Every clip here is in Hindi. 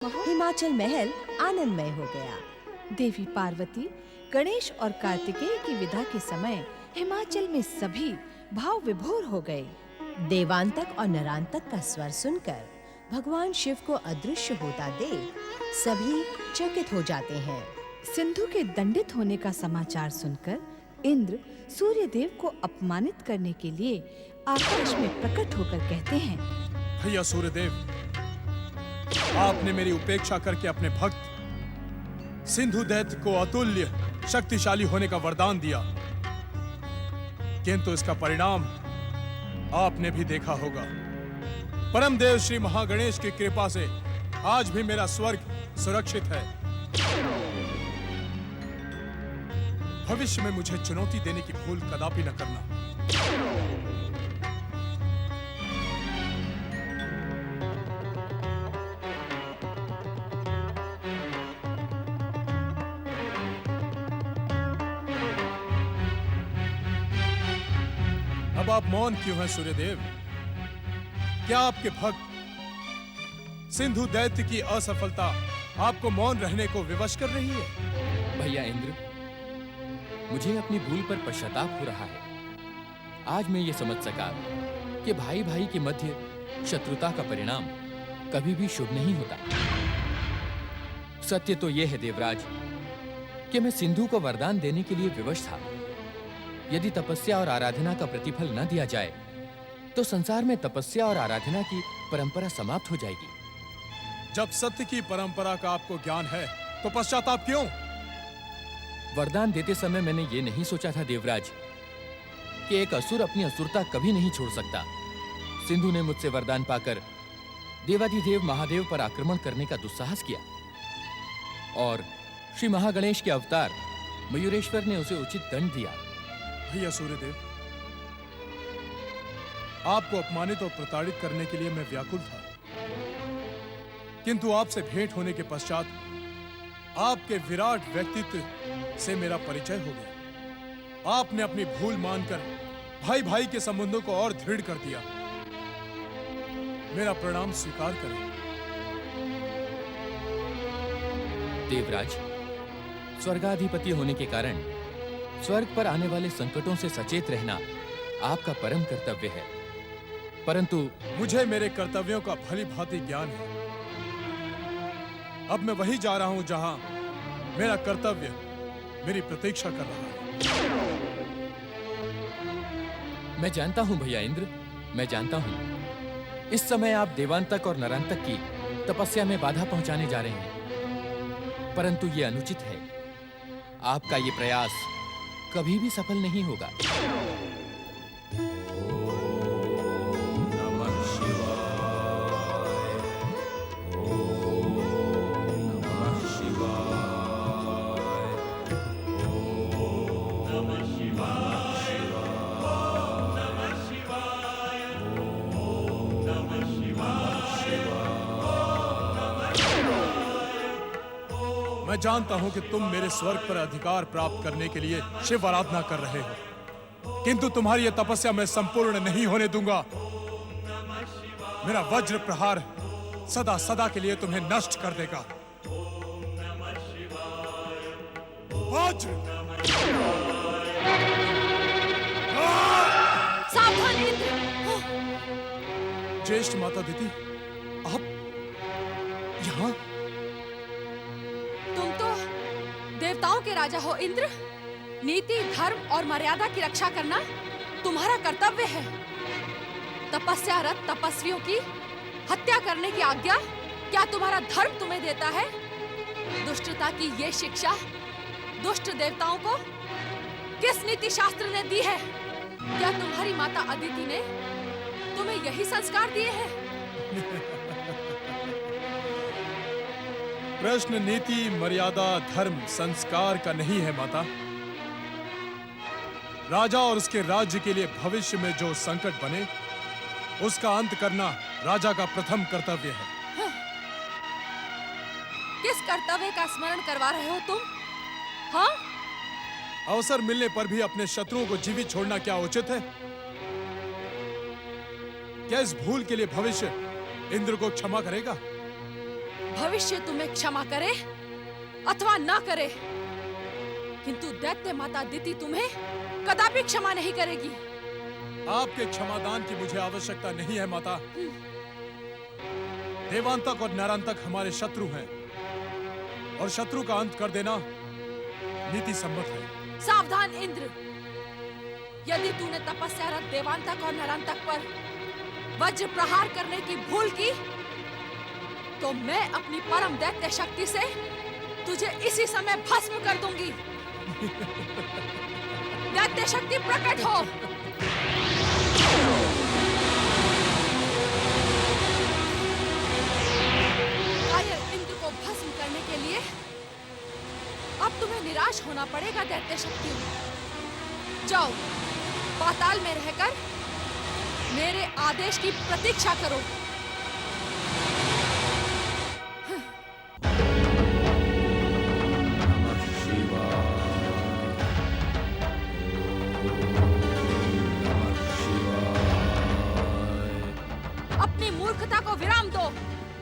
हिमाचल महल आनंदमय हो गया। देवी पार्वती, गणेश और कार्तिकेय की विदा के समय हिमाचल में सभी भाव विभोर हो गए। देवांतक और नरांतक का स्वर सुनकर भगवान शिव को अदृश्य होता देख सभी चकित हो जाते हैं। सिंधु के दंडित होने का समाचार सुनकर इंद्र सूर्यदेव को अपमानित करने के लिए आकाश में प्रकट होकर कहते हैं, भैया सूर्यदेव, आपने मेरी उपेक्षा करके अपने भक्त सिंधु दैत्य को अतुल्य शक्तिशाली होने का वरदान दिया, किंतु इसका परिणाम आपने भी देखा होगा। परम देव श्री महागणेश की कृपा से आज भी मेरा स्वर्ग सुरक्षित है। भविष्य में मुझे चुनौती देने की भूल कदापि न करना। अब आप मौन क्यों हैं सूर्यदेव? क्या आपके भक्त सिंधु दैत्य की असफलता आपको मौन रहने को विवश कर रही है? भैया इंद्र, मुझे अपनी भूल पर पश्चाताप हो रहा है। आज मैं ये समझ सका कि भाई भाई के मध्य शत्रुता का परिणाम कभी भी शुभ नहीं होता। सत्य तो यह है देवराज कि मैं सिंधु को वरदान देने के लिए विवश था। यदि तपस्या और आराधना का प्रतिफल न दिया जाए तो संसार में तपस्या और आराधना की परंपरा समाप्त हो जाएगी। जब सत्य की परंपरा का आपको ज्ञान है तो पश्चाताप क्यों? वरदान देते समय मैंने ये नहीं सोचा था देवराज कि एक असुर अपनी असुरता कभी नहीं छोड़ सकता। सिंधु ने मुझसे वरदान पाकर देवाधिदेव महादेव पर आक्रमण करने का दुस्साहस किया और श्री महागणेश के अवतार मयूरेश्वर ने उसे उचित दंड दिया। भैया सूर्यदेव, आपको अपमानित और प्रताड़ित करने के लिए मैं व्याकुल था, किंतु आपसे भेंट होने के पश्चात आपके विराट व्यक्तित्व से मेरा परिचय हो गया। आपने अपनी भूल मानकर भाई भाई के संबंधों को और दृढ़ कर दिया। मेरा प्रणाम स्वीकार करें। देवराज, स्वर्गाधिपति होने के कारण स्वर्ग पर आने वाले संकटों से सचेत रहना आपका परम कर्तव्य है, परंतु मुझे मेरे कर्तव्यों का भली भांति ज्ञान है। अब मैं वहीं जा रहा हूं जहां मेरा कर्तव्य मेरी प्रतीक्षा कर रहा है। मैं जानता हूं भैया इंद्र, मैं जानता हूं इस समय आप देवांतक और नरांतक की तपस्या में बाधा पहुंचाने जा रहे हैं, परंतु यह अनुचित है। आपका यह प्रयास कभी भी सफल नहीं होगा। मैं जानता हूं कि तुम मेरे स्वर्ग पर अधिकार प्राप्त करने के लिए शिव आराधना कर रहे हो, किंतु तुम्हारी यह तपस्या मैं संपूर्ण नहीं होने दूंगा। मेरा वज्र प्रहार सदा सदा के लिए तुम्हें नष्ट कर देगा। वज्र! सावधान इंद्र! ज्येष्ठ माता दीदी, आप यहाँ? तुम तो देवताओं के राजा हो इंद्र। नीति, धर्म और मर्यादा की रक्षा करना तुम्हारा कर्तव्य है। तपस्यारत तपस्वियों की हत्या करने की आज्ञा क्या तुम्हारा धर्म तुम्हें देता है? दुष्टता की ये शिक्षा दुष्ट देवताओं को किस नीति शास्त्र ने दी है? क्या तुम्हारी माता अदिति ने तुम्हें यही संस्कार दिए हैं? प्रश्न नीति, मर्यादा, धर्म, संस्कार का नहीं है माता। राजा और उसके राज्य के लिए भविष्य में जो संकट बने उसका अंत करना राजा का प्रथम कर्तव्य है। किस कर्तव्य का स्मरण करवा रहे हो तुम? हाँ? अवसर मिलने पर भी अपने शत्रुओं को जीवित छोड़ना क्या उचित है? क्या इस भूल के लिए भविष्य इंद्र को क्षमा करेगा? भविष्य तुम्हें क्षमा करे अथवा न करे, किंतु दैत्य माता दिति तुम्हें कदापि क्षमा नहीं करेगी। आपके क्षमादान की मुझे आवश्यकता नहीं है माता। देवांतक और नरांतक हमारे शत्रु हैं और शत्रु का अंत कर देना नीति सम्मत है। सावधान इंद्र, यदि तूने तपस्यारत देवांतक और नरांतक पर वज्र प्रहार करने की भूल की, तो मैं अपनी परम दैत्य शक्ति से तुझे इसी समय भस्म कर दूंगी। दैत्य शक्ति प्रकट हो। कायर इंद्र को भस्म करने के लिए अब तुम्हें निराश होना पड़ेगा दैत्य शक्ति। जाओ, पाताल में रहकर मेरे आदेश की प्रतीक्षा करो। अपनी मूर्खता को विराम दो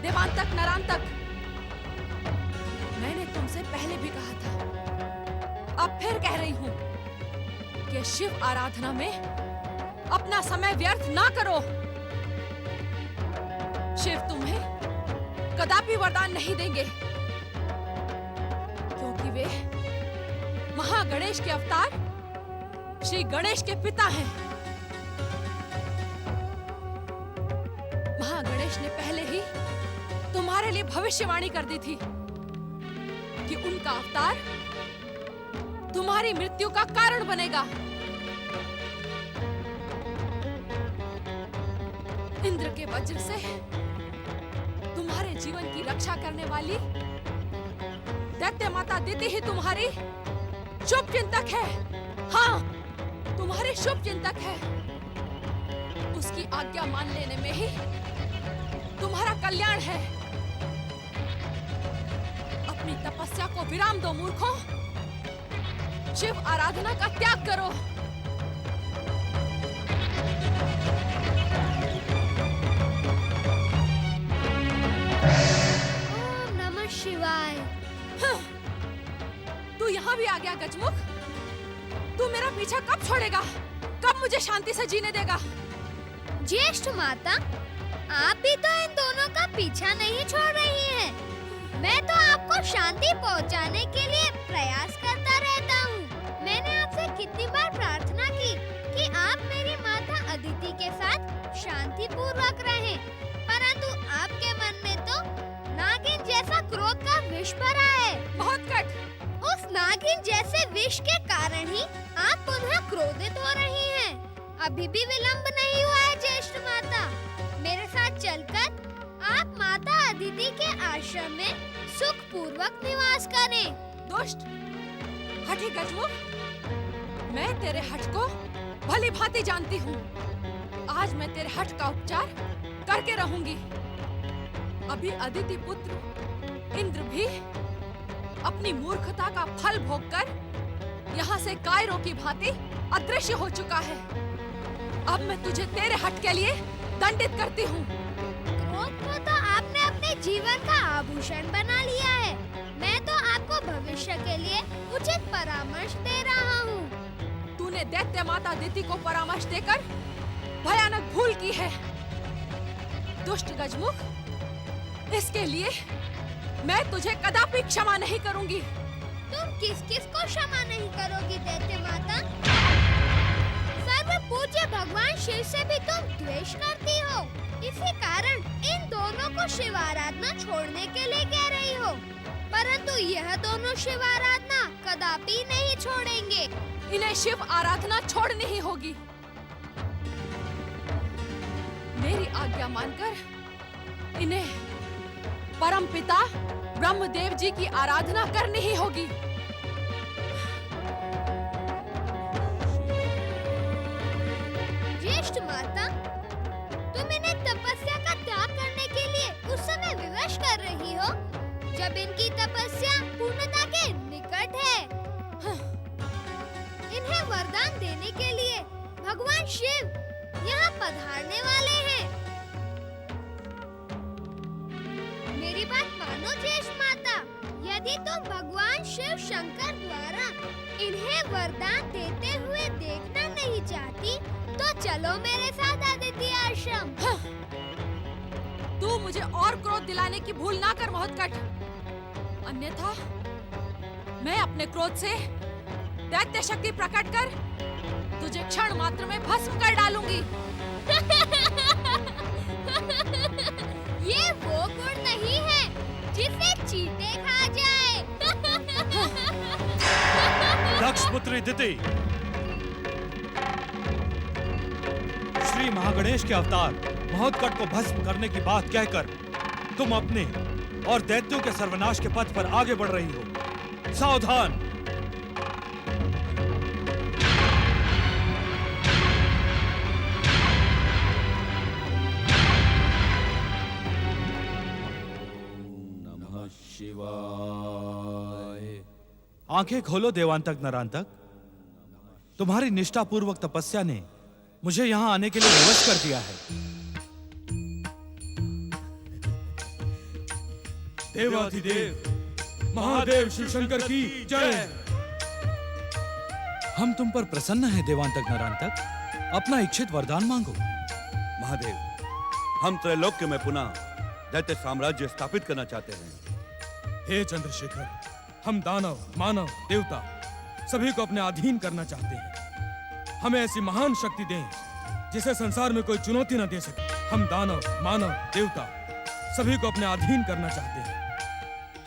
देवांतक नरांतक। मैंने तुमसे पहले भी कहा था, अब फिर कह रही हूं कि शिव आराधना में अपना समय व्यर्थ ना करो। शिव तुम्हें कदापि वरदान नहीं देंगे, क्योंकि वे महागणेश के अवतार श्री गणेश के पिता हैं। महागणेश ने पहले ही तुम्हारे लिए भविष्यवाणी कर दी थी कि उनका अवतार तुम्हारी मृत्यु का कारण बनेगा। इंद्र के वज्र से तुम्हारे जीवन की रक्षा करने वाली दैत्य माता दिति ही तुम्हारी शुभ चिंतक है। हाँ, तुम्हारी शुभ चिंतक है। उसकी आज्ञा मान लेने में ही तुम्हारा कल्याण है। अपनी तपस्या को विराम दो मूर्खों। शिव आराधना का त्याग करो। ओम नमः शिवाय। हाँ, तू यहाँ भी आ गया गजमुख। तू मेरा पीछा कब छोड़ेगा? कब मुझे शांति से जीने देगा? ज्येष्ठ माता, आप भी तो इन दोनों का पीछा नहीं छोड़ रही हैं। मैं तो आपको शांति पहुंचाने के लिए प्रयास करता रहता हूँ। मैंने आपसे कितनी बार प्रार्थना की कि आप मेरी माता अदिति के साथ शांति पूर्वक रहें, परंतु आपके मन में तो नागिन जैसा क्रोध का विष भरा है। बहुत कट। उस नागिन जैसे विष के कारण ही आप पुनः क्रोधित हो रही हैं। अभी भी विलंब नहीं हुआ है ज्येष्ठ माता। मेरे साथ चलकर आप माता अदिति के आश्रम में सुख पूर्वक निवास करें। दुष्ट, हठी गजमुख, मैं तेरे हठ को भली भांति जानती हूँ। आज मैं तेरे हठ का उपचार करके रहूंगी। अभी अदिति पुत्र इंद्र भी अपनी मूर्खता का फल भोगकर यहाँ से कायरों की भांति अदृश्य हो चुका है। अब मैं तुझे तेरे हट के लिए दंडित करती हूँ। क्रोध को तो आपने अपने जीवन का आभूषण बना लिया है। मैं तो आपको भविष्य के लिए उचित परामर्श दे रहा हूँ। तूने दैत्य माता दिति को परामर्श देकर भयानक भूल की है। दुष्ट गजमुख, इसके लिए मैं तुझे कदापि क्षमा नहीं करूंगी। तुम किस किस को क्षमा नहीं करोगी दैत्य माता? सर्व पूज्य भगवान शिव से भी तुम द्वेष करती हो। इसी कारण इन दोनों को शिव आराधना छोड़ने के लिए कह रही हो, परंतु यह दोनों शिव आराधना कदापि नहीं छोड़ेंगे। इन्हें शिव आराधना छोड़नी ही होगी। मेरी आज्ञा मानकर इन्हें परम पिता ब्रह्मदेव जी की आराधना करनी ही होगी। ज्येष्ठ माता, तुम इन्हें तपस्या का त्याग करने के लिए उस समय विवश कर रही हो जब इनकी तपस्या पूर्णता के निकट है। इन्हें वरदान देने के लिए भगवान शिव यहाँ पधारने वाले हैं। मेरी बात मानो सुनो ज्येष्ठ माता, यदि तुम भगवान शिव शंकर द्वारा इन्हें वरदान देते हुए देखना नहीं चाहती, तो चलो मेरे साथ अदिति आश्रम। तू मुझे और क्रोध दिलाने की भूल ना कर महोत्कट, अन्यथा मैं अपने क्रोध से दैत्य शक्ति प्रकट कर तुझे क्षण मात्र में भस्म कर डालूंगी। ये वो गुण नहीं है जिसे चींटे खा जाए। दक्ष पुत्री दिति, श्री महागणेश के अवतार महोत्कट को भस्म करने की बात कहकर तुम अपने और दैत्यों के सर्वनाश के पथ पर आगे बढ़ रही हो। सावधान! आंखें खोलो देवांतक नरांतक, तुम्हारी निष्ठापूर्वक तपस्या ने मुझे यहाँ आने के लिए विवश कर दिया है। देवाधिदेव महादेव शिव शंकर की जय। हम तुम पर प्रसन्न हैं देवांतक नरांतक, अपना इच्छित वरदान मांगो। महादेव, हम त्रैलोक्य में पुनः दैत्य साम्राज्य स्थापित करना चाहते हैं। हे चंद्रशेखर, हम दानव, मानव, देवता सभी को अपने अधीन करना चाहते हैं। हमें ऐसी महान शक्ति दें जिसे संसार में कोई चुनौती न दे सके। हम दानव, मानव, देवता सभी को अपने अधीन करना चाहते हैं।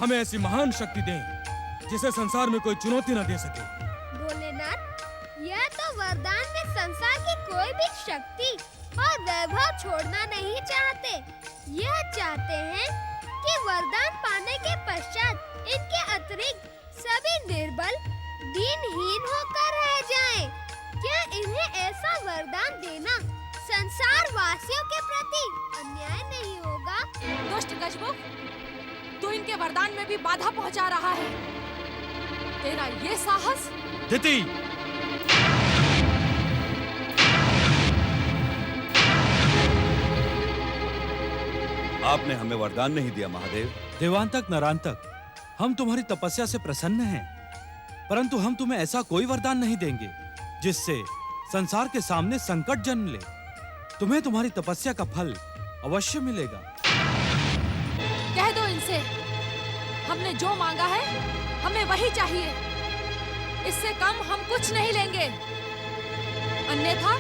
हमें ऐसी महान शक्ति दें जिसे संसार में कोई चुनौती न दे सके। भोलेनाथ, यह तो वरदान में संसार की कोई भी शक्ति और वैभव छोड़ना नहीं चाहते। यह चाहते हैं कि वरदान पाने के पश्चात इनके अतिरिक्त सभी निर्बल, दीनहीन होकर रह जाएं। क्या इन्हें ऐसा वरदान देना संसार वासियों के प्रति अन्याय नहीं होगा? दुष्ट गजमुख, तू इनके वरदान में भी बाधा पहुंचा रहा है। तेरा ये साहस। दिति, आपने हमें वरदान नहीं दिया महादेव। देवांतक नरांतक, हम तुम्हारी तपस्या से प्रसन्न हैं, परंतु हम तुम्हें ऐसा कोई वरदान नहीं देंगे जिससे संसार के सामने संकट जन्म ले। तुम्हें तुम्हारी तपस्या का फल अवश्य मिलेगा। कह दो इनसे, हमने जो मांगा है हमें वही चाहिए। इससे कम हम कुछ नहीं लेंगे, अन्यथा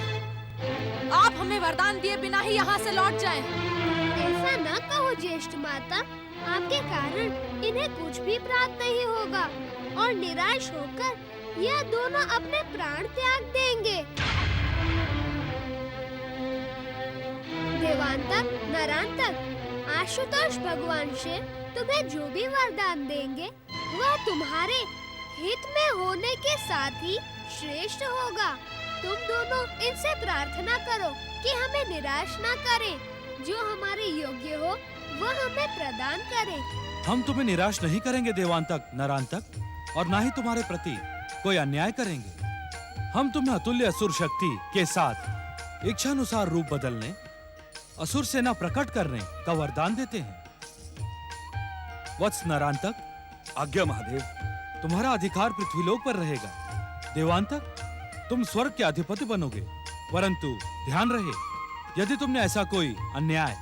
आप हमें वरदान दिए बिना ही यहाँ से लौट जाएं। ऐसा न कहो ज्येष्ठ माता, आपके कारण इन्हें कुछ भी प्राप्त नहीं होगा और निराश होकर यह दोनों अपने प्राण त्याग देंगे। देवांतक, नरांतक, आशुतोष भगवान शिव तुम्हें जो भी वरदान देंगे वह तुम्हारे हित में होने के साथ ही श्रेष्ठ होगा। तुम दोनों इनसे प्रार्थना करो कि हमें निराश ना करें, जो हमारे योग्य हो वह हमें प्रदान करे। हम तुम्हें निराश नहीं करेंगे देवांतक नरांतक, और ना ही तुम्हारे प्रति कोई अन्याय करेंगे। हम तुम्हें अतुल्य असुर शक्ति के साथ इच्छानुसार रूप बदलने, असुर सेना प्रकट करने का वरदान देते हैं। वत्स नरांतक, आज्ञा महादेव। तुम्हारा अधिकार पृथ्वीलोक पर रहेगा। देवांतक, तुम स्वर्ग के अधिपति बनोगे, परंतु ध्यान रहे, यदि तुमने ऐसा कोई अन्याय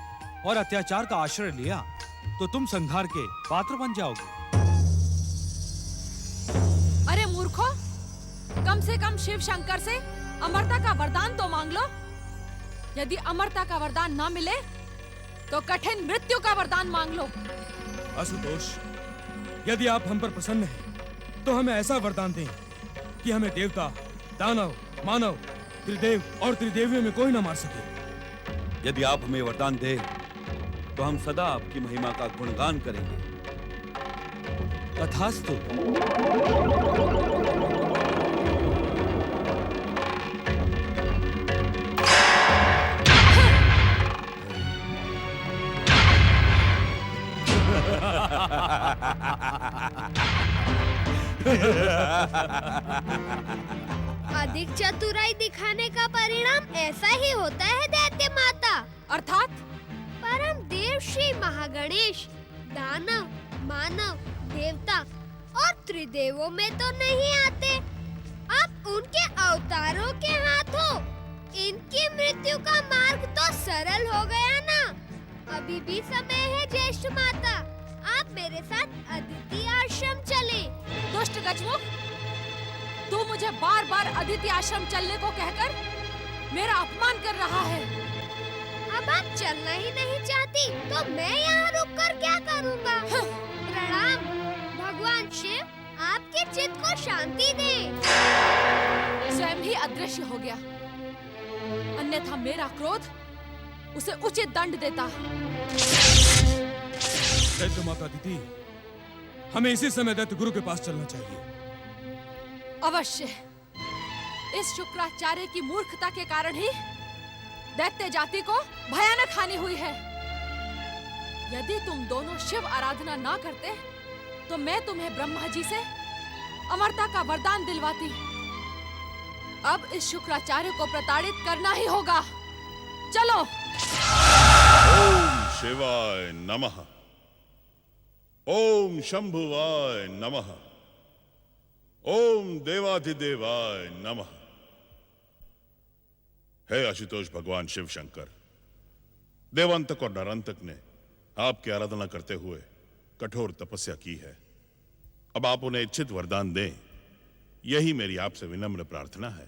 और अत्याचार का आश्रय लिया तो तुम संहार के पात्र बन जाओगे। अरे मूर्खों, कम से कम शिव शंकर से अमरता का वरदान तो मांग लो। यदि अमरता का वरदान ना मिले तो कठिन मृत्यु का वरदान मांग लो। आशुतोष, यदि आप हम पर प्रसन्न हैं तो हमें ऐसा वरदान दें कि हमें देवता, दानव, मानव, त्रिदेव और त्रिदेवियों में कोई न मार सके। यदि आप हमें वरदान दें तो हम सदा आपकी महिमा का गुणगान करेंगे। तथास्तु। अधिक चतुराई दिखाने का परिणाम ऐसा ही होता है दैत्य माता। अर्थात परम देव श्री महागणेश दानव, मानव, देवता और त्रिदेवों में तो नहीं आते। अब उनके अवतारों के हाथों इनकी मृत्यु का मार्ग तो सरल हो गया ना। अभी भी समय है ज्येष्ठ माता, आप मेरे साथ अदिति आश्रम चले। दुष्ट गजमुख, तू मुझे बार बार अदिति आश्रम चलने को कहकर मेरा अपमान कर रहा है। अब आप चलना ही नहीं चाहती तो मैं यहाँ रुककर क्या करूँगा? प्रणाम, भगवान शिव आपके चित्त को शांति दे। स्वयं ही अदृश्य हो गया, अन्यथा मेरा क्रोध उसे उचित दंड देता। दैत्य माता दीदी, हमें इसी समय दैत्य गुरु के पास चलना चाहिए। अवश्य, इस शुक्राचार्य की मूर्खता के कारण ही दैत्य जाति को भयानक हानि हुई है। यदि तुम दोनों शिव आराधना ना करते तो मैं तुम्हें ब्रह्मा जी से अमरता का वरदान दिलवाती। अब इस शुक्राचार्य को प्रताड़ित करना ही होगा। चलो। ओम शिवाय नमः। ओम शंभुवाय नमः। ओम देवाधिदेवाय नमः। हे आशुतोष भगवान शिव शंकर, देवांतक और नरांतक ने आपकी आराधना करते हुए कठोर तपस्या की है। अब आप उन्हें इच्छित वरदान दें, यही मेरी आपसे विनम्र प्रार्थना है।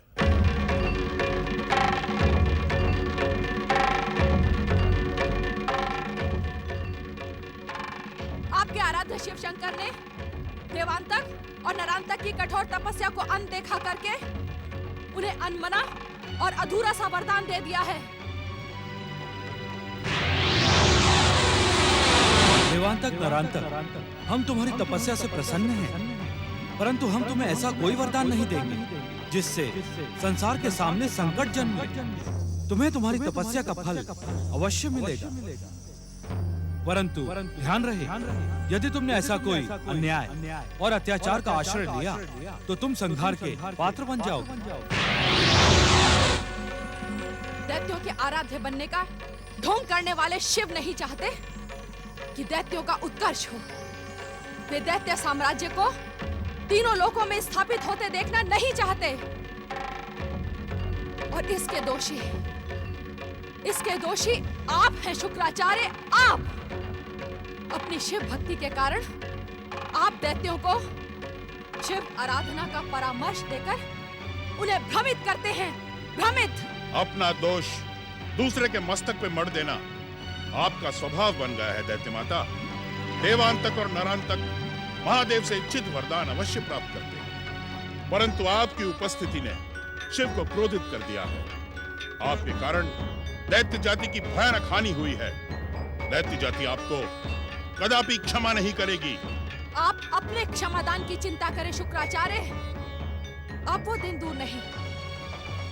आपके आराध्य शिव शंकर ने देवांतक और नरांतक की कठोर तपस्या को अनदेखा करके उन्हें अनमना और अधूरा सा वरदान दे दिया है। देवांतक, नरांतक, हम तुम्हारी तपस्या से प्रसन्न हैं, परंतु हम तुम्हें ऐसा कोई वरदान नहीं देंगे जिससे संसार के सामने संकट जन्मे। तुम्हें तुम्हारी तपस्या का फल अवश्य मिलेगा, परंतु ध्यान रहे, यदि तुमने ऐसा कोई अन्याय और अत्याचार का आश्रय लिया तो तुम संहार के पात्र बन जाओगे। दैत्यों के आराध्य बनने का ढोंग करने वाले शिव नहीं चाहते कि दैत्यों का उत्कर्ष हो। वे दैत्य साम्राज्य को तीनों लोकों में स्थापित होते देखना नहीं चाहते। और इसके दोषी आप हैं शुक्राचार्य, आप। अपनी शिव भक्ति के कारण आप दैत्यों को शिव आराधना का परामर्श देकर उन्हें भ्रमित करते हैं। भ्रमित। अपना दोष दूसरे के मस्तक पे मढ़ देना आपका स्वभाव बन गया है दैत्य माता। देवांतक और नरांतक महादेव से इच्छित वरदान अवश्य प्राप्त करते हैं, परंतु आपकी उपस्थिति ने शिव को क्रोधित कर दिया है। आपके कारण दैत्य जाति की भयानक हानि हुई है। दैत्य जाति आपको कदापि क्षमा नहीं करेगी। आप अपने क्षमादान की चिंता करें शुक्राचार्य। अब वो दिन दूर नहीं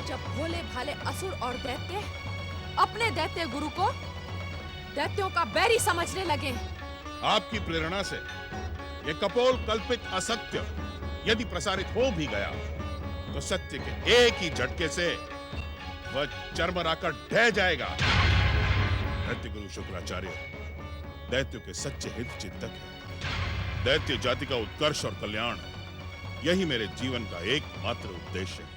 जब भोले भाले असुर और दैत्य अपने दैत्य गुरु को दैत्यों का बैरी समझने लगे। आपकी प्रेरणा से ये कपोल कल्पित असत्य यदि प्रसारित हो भी गया तो सत्य के एक ही झटके से वह चरमराकर ढह जाएगा। दैत्य गुरु शुक्राचार्य दैत्यों के सच्चे हित चिंतक हैं। दैत्य जाति का उत्कर्ष और कल्याण यही मेरे जीवन का एकमात्र उद्देश्य है।